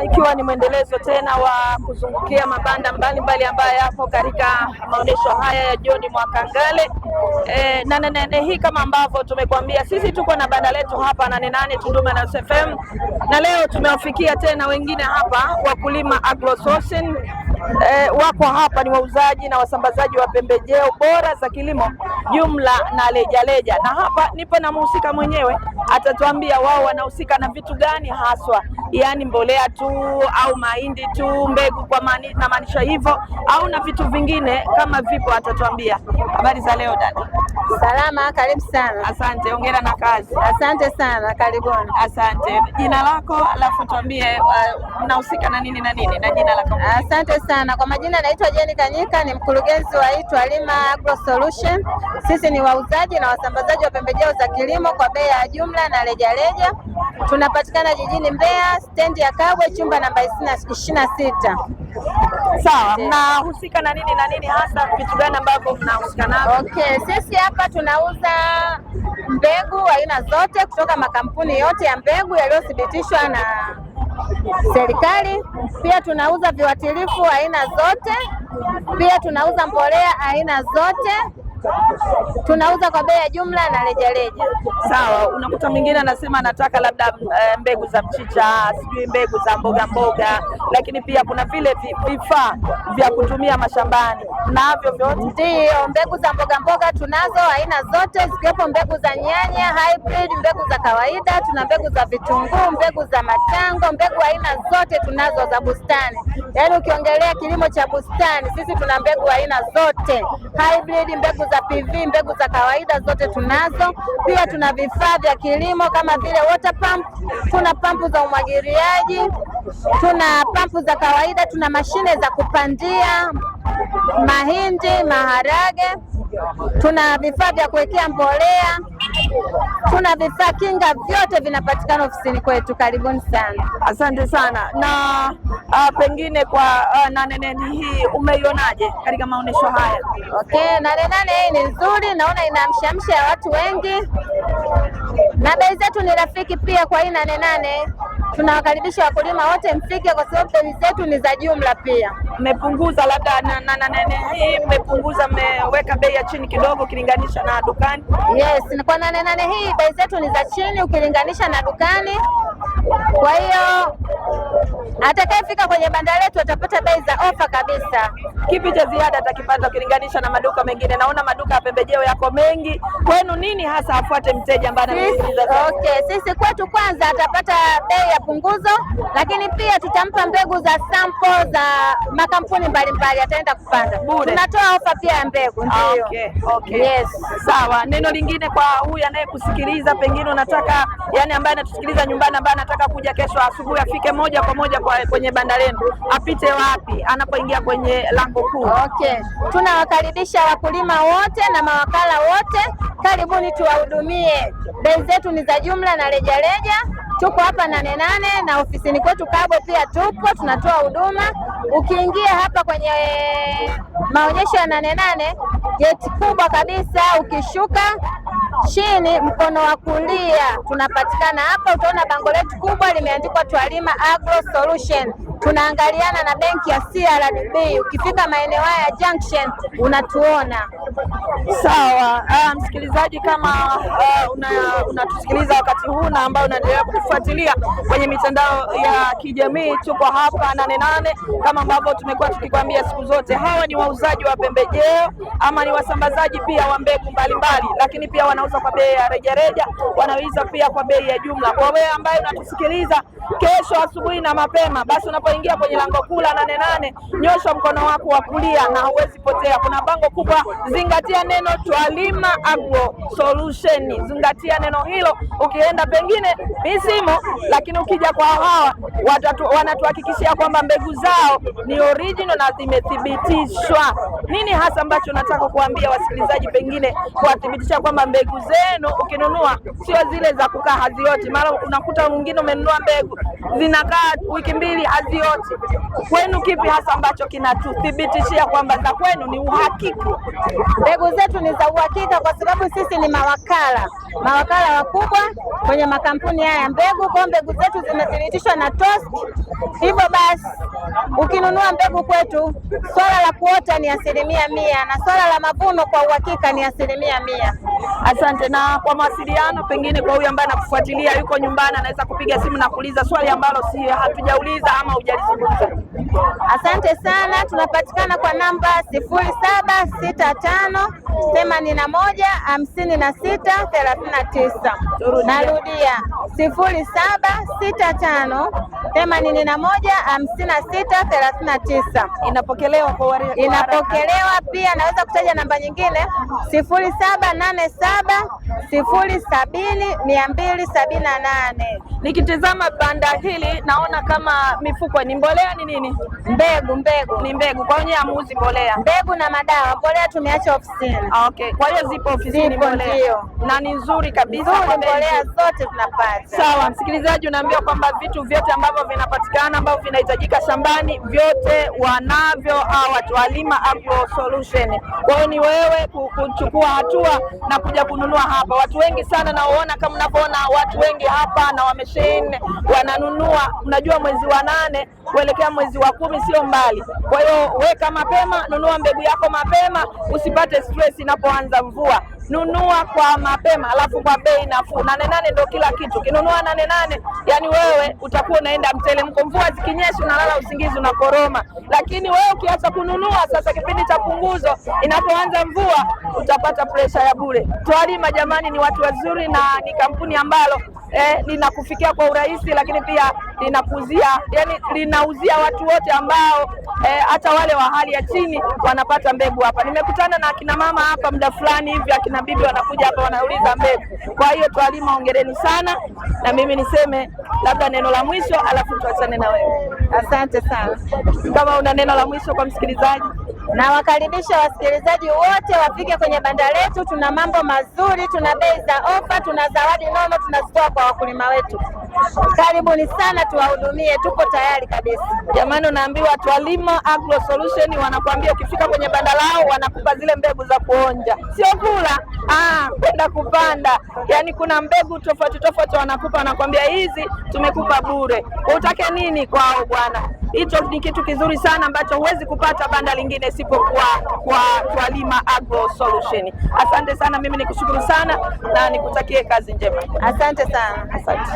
Ikiwa ni mwendelezo tena wa kuzungukia mabanda mbalimbali ambayo yapo katika maonyesho haya ya John Mwakangale. Nane hii kama ambavyo tumekuambia, sisi tuko na banda letu hapa 88 Tunduma na FM, na leo tumewafikia tena wengine hapa, wakulima AgroSolution. Wako hapa ni wauzaji na wasambazaji wa pembejeo bora za kilimo jumla na rejareja, na hapa nipo na mhusika mwenyewe, atatuambia wao wanahusika na vitu gani haswa, yaani mbolea tu au mahindi tu, mbegu kwa na maanisha hivyo, au na vitu vingine kama vipo, atatuambia. Habari za leo dada? Salama, karibu sana. Asante, hongera na kazi. Asante sana, karibuni. Asante. Jina lako alafu tuambie mnahusika na nini na nini na jina lako. Asante sana. Kwa majina naitwa Jeni Kanyika, ni mkurugenzi wa Twalima AgroSolution. Sisi ni wauzaji na wasambazaji wa pembejeo za kilimo kwa bei ya jumla na rejareja. Tunapatikana jijini Mbeya, stendi ya Kabwe, chumba namba 26. Sawa, mnahusika na nini na nini hasa, vitu gani ambavyo mnahusika navyo? Okay, sisi hapa tunauza mbegu aina zote kutoka makampuni yote ya mbegu yaliyothibitishwa na serikali. Pia tunauza viuatilifu aina zote, pia tunauza mbolea aina zote, tunauza kwa bei ya jumla na rejareja. Sawa, unakuta mwingine anasema anataka labda mbegu za mchicha, sijui mbegu za mboga, lakini pia kuna vile vifaa vya kutumia mashambani, navyo vyote? Ndio, mbegu za mboga tunazo aina zote, zikiwepo mbegu za nyanya hybrid, mbegu za kawaida, tuna mbegu za vitunguu, mbegu za matango, mbegu aina zote tunazo za bustani. Yaani ukiongelea kilimo cha bustani, sisi tuna mbegu aina zote, hybrid, mbegu za PV, mbegu za kawaida zote tunazo. Pia tuna vifaa vya kilimo kama vile water pump, tuna pampu za umwagiliaji, tuna pampu za kawaida, tuna mashine za kupandia mahindi, maharage, tuna vifaa vya kuwekea mbolea, tuna vifaa kinga, vyote vinapatikana ofisini kwetu. Karibuni sana. Asante sana. Na pengine kwa 88 hii umeionaje katika maonyesho haya? Okay, 88 hii ni nzuri, naona inaamshamsha ya watu wengi, na bei zetu ni rafiki pia. Kwa hii 88 tunawakaribisha wakulima wote mfike, kwa sababu bei zetu ni za jumla. Pia mmepunguza labda na 88 hii, mmepunguza, mmeweka bei ya chini kidogo ukilinganisha na dukani? Yes, kwa 88 hii bei zetu ni za chini ukilinganisha na dukani. Kwa hiyo atakayefika kwenye banda letu atapata bei za ofa kabisa. Kipi cha ziada atakipata ukilinganisha na maduka mengine? Naona maduka ya pembejeo yako mengi, kwenu nini hasa afuate mteja ambaye anasikiliza? Okay, sisi kwetu kwanza atapata bei ya punguzo, lakini pia tutampa mbegu za sample za makampuni mbalimbali, ataenda kupanda bure. Tunatoa ofa pia ya mbegu. Ndio. Okay. Yes. Sawa, neno lingine kwa huyu anayekusikiliza, pengine unataka, yani ambaye anatusikiliza nyumbani, ambaye anataka kuja kesho asubuhi afike moja kwa moja kwenye banda lenu, apite wapi anapoingia kwenye lango kuu? Okay, tunawakaribisha wakulima wote na mawakala wote, karibuni tuwahudumie. Bei zetu ni za jumla na rejareja. Tuko hapa 88 na ofisini kwetu Kabwe pia tupo, tunatoa huduma. Ukiingia hapa kwenye maonyesho ya 88, geti kubwa kabisa, ukishuka chini mkono wa kulia tunapatikana hapa, utaona bango letu kubwa limeandikwa Twalima AgroSolution. Tunaangaliana na benki ya CRDB. Ukifika maeneo haya junction unatuona. Sawa. Msikilizaji, kama unatusikiliza wakati huu na ambao unaendelea kutufuatilia kwenye mitandao ya kijamii, tuko hapa 88 kama ambavyo tumekuwa tukikwambia siku zote. Hawa ni wauzaji wa pembejeo ama ni wasambazaji pia wa mbegu mbalimbali, lakini pia wanauza kwa bei ya rejareja, wanauza pia kwa bei ya jumla. Kwa wewe ambaye unatusikiliza kesho asubuhi na mapema, basi unapoingia kwenye lango kuu la 88, nyosha mkono wako wa kulia na huwezi potea. Kuna bango kubwa, zingatia neno Twalima AgroSolution, zingatia neno hilo. Ukienda pengine misimu, lakini ukija kwa hawa wanatuhakikishia kwamba mbegu zao ni original na zimethibitishwa. Nini hasa ambacho nataka kuambia wasikilizaji, pengine kuwathibitisha kwamba mbegu zenu ukinunua sio zile za kukaa hazioti? Mara unakuta mwingine umenunua mbegu zinakaa wiki mbili hazioti. Kwenu kipi hasa ambacho kinatuthibitishia kwamba za kwenu ni uhakika? Mbegu zetu ni za uhakika kwa sababu sisi ni mawakala wakubwa kwenye makampuni haya ya mbegu. Kwa mbegu zetu zimethibitishwa na TOSCI. Hivyo basi ukinunua mbegu kwetu, swala la kuota ni 100% na swala la mavuno kwa uhakika ni 100%. Asante. Na kwa mawasiliano, pengine kwa huyu ambaye anakufuatilia yuko nyumbani, anaweza kupiga simu na kuuliza swali ambalo si hatujauliza ama hujalizungumza. Asante sana. Tunapatikana kwa namba 0765815639. Narudia 0765815639. Inapokelewa pia. Naweza kutaja namba nyingine 0787070278. Nikitazama banda hili naona kama mifuko ni mbolea, ni nini? Mbegu. Ni mbegu. Kwa hiyo hamuuzi mbolea? Mbegu na madawa. Mbolea tumeacha ofisini. Okay. Kwa hiyo zipo ofisini mbolea. Na ni nzuri kabisa. Mbolea zote tunapata. Sawa, msikilizaji, unaambiwa kwamba vitu vyote ambavyo vinapatikana ambavyo vinahitajika shambani vyote wanavyo watu wa Lima Agro Solution. Kwa hiyo ni wewe kuchukua hatua na kuja kununua hapa. Watu wengi sana naona, kama unavyoona watu wengi hapa na wameshine wananunua. Unajua mwezi wa 8 kuelekea mwezi wa 10 sio mbali. Kwa hiyo weka mapema, nunua mbegu yako mapema, usipate stress inapoanza mvua. Nunua kwa mapema, alafu kwa bei nafuu. 88 ndio kila kitu. Kinunua 88, yani wewe utakuwa unaenda mtelemko. Mvua zikinyesha unalala usingizi unakoroma. Lakini wewe ukiacha kununua sasa kipindi cha punguzo, inapoanza mvua utapata pressure ya bure. Twalima jamani, ni watu wazuri na ni kampuni ambalo linakufikia kwa urahisi, lakini pia linauzia watu wote ambao hata wale wa hali ya chini wanapata mbegu hapa. Nimekutana na akina mama hapa muda fulani hivi, akina bibi wanakuja hapa wanauliza mbegu. Kwa hiyo Twalima, hongereni sana, na mimi niseme labda neno la mwisho alafu tuachane na wewe. Asante sana. Kama una neno la mwisho kwa msikilizaji. Na wakaribisha wasikilizaji wote wafike kwenye banda letu. Tuna mambo mazuri, tuna bei za ofa, tuna zawadi nono tunazitoa kwa wakulima wetu. Karibuni sana tuwahudumie, tuko tayari kabisa. Jamani, unaambiwa Twalima Agro Solution wanakuambia ukifika kwenye banda lao wanakupa zile mbegu za kuonja, sio kula, kwenda kupanda. Yani kuna mbegu tofauti wanakupa, wanakuambia hizi tumekupa bure. Utake nini kwao bwana? Hicho ni kitu kizuri sana ambacho huwezi kupata banda lingine isipokuwa kwa Twalima Agro Solution. Asante sana, mimi nikushukuru sana na nikutakie kazi njema. Asante sana. Asante.